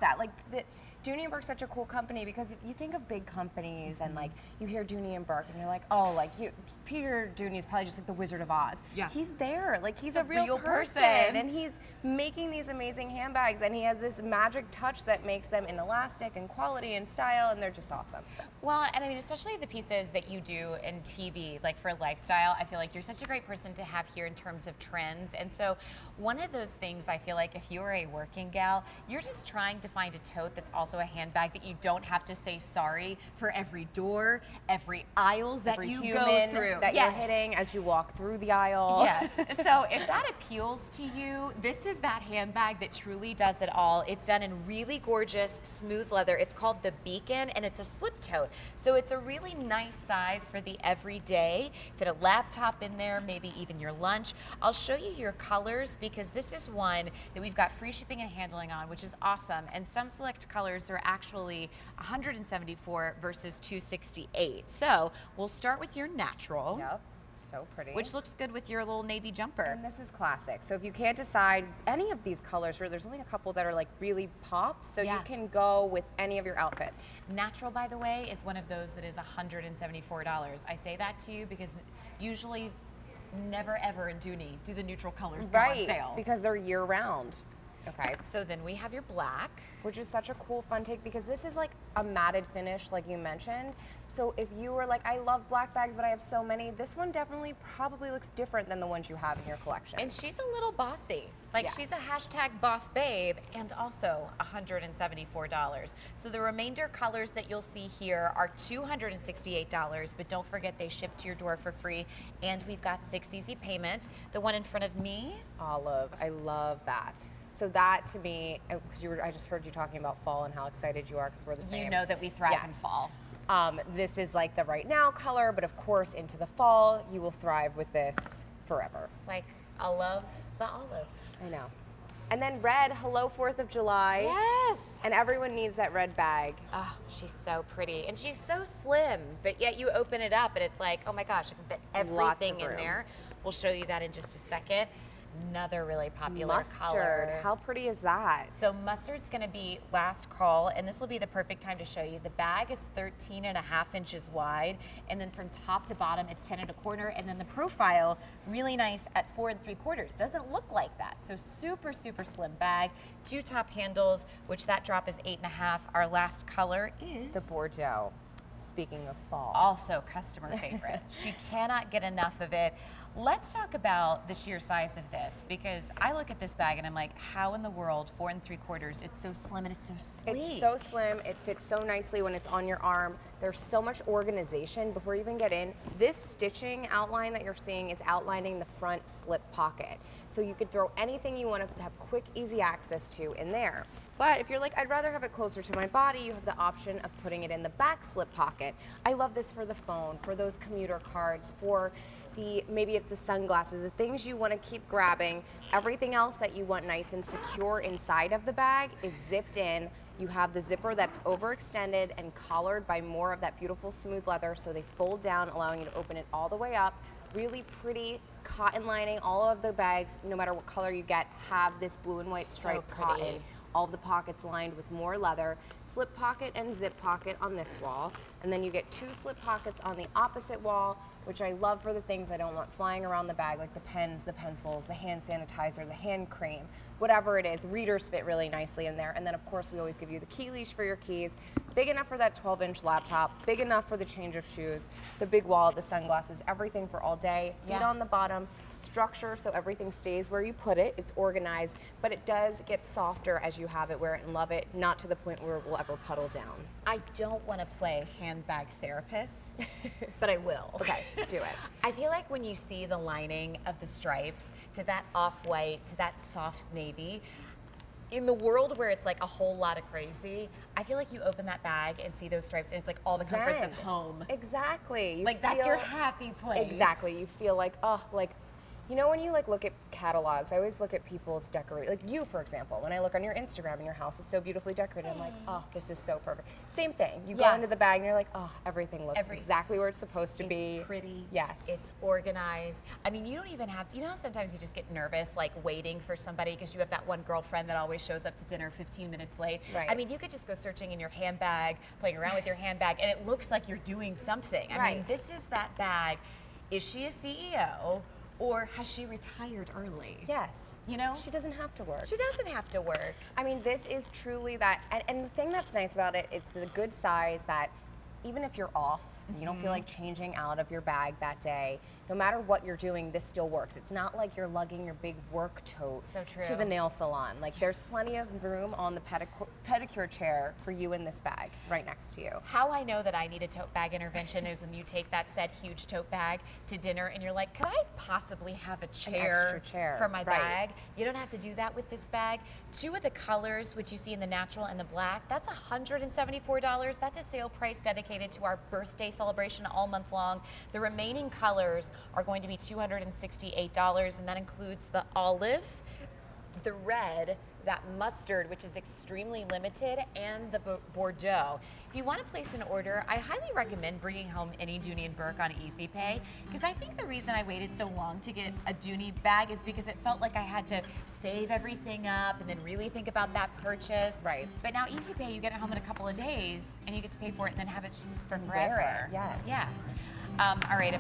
that. Like, Dooney Bourke's such a cool company because you think of big companies and like you hear Dooney Bourke and you're like, oh, like Peter Dooney's probably just like the Wizard of Oz. Yeah. He's there, like he's a real person, and he's making these amazing handbags, and he has this magic touch that makes them inelastic and quality and style, and they're just awesome. So. Well, and I mean, especially the pieces that you do in TV, like for lifestyle, I feel like you're such a great person to have here in terms of trends. And so one of those things I feel like if you are a working gal, you're just trying to find a tote that's also a handbag that you don't have to say sorry for every door, every aisle that every you go through. That you're hitting as you walk through the aisle. Yes. So if that appeals to you, this is that handbag that truly does it all. It's done in really gorgeous, smooth leather. It's called the Beacon, and it's a slip tote. So it's a really nice size for the everyday. Fit a laptop in there, maybe even your lunch. I'll show you your colors because this is one that we've got free shipping and handling on, which is awesome. And some select colors are actually 174 versus 268. So we'll start with your natural. Yep. So pretty. Which looks good with your little navy jumper. And this is classic. So if you can't decide any of these colors, there's only a couple that are like really pop, so you can go with any of your outfits. Natural, by the way, is one of those that is $174. I say that to you because usually never ever in Dooney do the neutral colors go on sale. Because they're year round. Okay. So then we have your black. Which is such a cool fun take because this is like a matted finish like you mentioned. So if you were like, I love black bags, but I have so many, this one definitely probably looks different than the ones you have in your collection. And she's a little bossy. Like she's a hashtag boss babe and also $174. So the remainder colors that you'll see here are $268, but don't forget they ship to your door for free. And we've got 6 easy payments. The one in front of me. Olive, I love that. So that to me, because I just heard you talking about fall and how excited you are because we're the same. You know that we thrive in fall. This is like the right now color, but of course into the fall, you will thrive with this forever. It's like, I love the olive. I know. And then red, hello 4th of July. Yes. And everyone needs that red bag. Oh, she's so pretty. And she's so slim, but yet you open it up and it's like, oh my gosh, I can fit everything in there. We'll show you that in just a second. Another really popular color. How pretty is that? So mustard's gonna be last call, and this will be the perfect time to show you. The bag is 13.5 inches wide, and then from top to bottom, it's 10.25, and then the profile, really nice at 4 3/4. Doesn't look like that. So super, super slim bag. 2 top handles, which that drop is 8.5. Our last color is the Bordeaux. Speaking of fall. Also customer favorite. She cannot get enough of it. Let's talk about the sheer size of this because I look at this bag and I'm like, how in the world, 4 3/4? It's so slim and it's so sleek. It's so slim. It fits so nicely when it's on your arm. There's so much organization before you even get in. This stitching outline that you're seeing is outlining the front slip pocket. So you could throw anything you want to have quick, easy access to in there. But if you're like, I'd rather have it closer to my body, you have the option of putting it in the back slip pocket. I love this for the phone, for those commuter cards, for maybe it's the sunglasses, the things you want to keep grabbing. Everything else that you want nice and secure inside of the bag is zipped in. You have the zipper that's overextended and collared by more of that beautiful smooth leather, so they fold down, allowing you to open it all the way up. Really pretty cotton lining. All of the bags, no matter what color you get, have this blue and white striped cotton. All of the pockets lined with more leather. Slip pocket and zip pocket on this wall. And then you get 2 slip pockets on the opposite wall, which I love for the things I don't want flying around the bag, like the pens, the pencils, the hand sanitizer, the hand cream, whatever it is. Readers fit really nicely in there. And then of course we always give you the key leash for your keys. Big enough for that 12-inch laptop, big enough for the change of shoes, the big wallet, the sunglasses, everything for all day. Feet on the bottom. Structure so everything stays where you put it. It's organized, but it does get softer as you have it, wear it, and love it, not to the point where it will ever puddle down. I don't want to play handbag therapist, but I will. Okay, do it. I feel like when you see the lining of the stripes to that off-white, to that soft navy, in the world where it's like a whole lot of crazy, I feel like you open that bag and see those stripes and it's like all the comforts of home. Exactly. Like that's your happy place. Exactly. You feel like, oh, like You know, when you like look at catalogs, I always look at people's decorate. Like you, for example, when I look on your Instagram and your house is so beautifully decorated, I'm like, oh, this is so perfect. Same thing. You go into the bag and you're like, oh, everything looks exactly where it's supposed to be. It's pretty. Yes. It's organized. I mean, you don't even have to, you know how sometimes you just get nervous like waiting for somebody because you have that one girlfriend that always shows up to dinner 15 minutes late. Right. I mean, you could just go searching in your handbag, playing around with your handbag, and it looks like you're doing something. I mean, this is that bag. Is she a CEO? Or has she retired early? Yes. You know? She doesn't have to work. She doesn't have to work. I mean, this is truly that, and the thing that's nice about it, it's the good size that even if you're off, you don't feel like changing out of your bag that day, no matter what you're doing, this still works. It's not like you're lugging your big work tote to the nail salon. Like there's plenty of room on the pedicure chair for you in this bag right next to you. How I know that I need a tote bag intervention is when you take that said huge tote bag to dinner and you're like, could I possibly have a chair, for my bag? You don't have to do that with this bag. Two of the colors, which you see in the natural and the black, that's $174. That's a sale price dedicated to our birthday celebration all month long. The remaining colors are going to be $268, and that includes the olive, the red, that mustard, which is extremely limited, and the Bordeaux. If you want to place an order, I highly recommend bringing home any Dooney Bourke on Easy Pay, because I think the reason I waited so long to get a Dooney bag is because it felt like I had to save everything up and then really think about that purchase. Right. But now Easy Pay, you get it home in a couple of days, and you get to pay for it and then have it just for forever. Wear it, yes. Yeah. All right.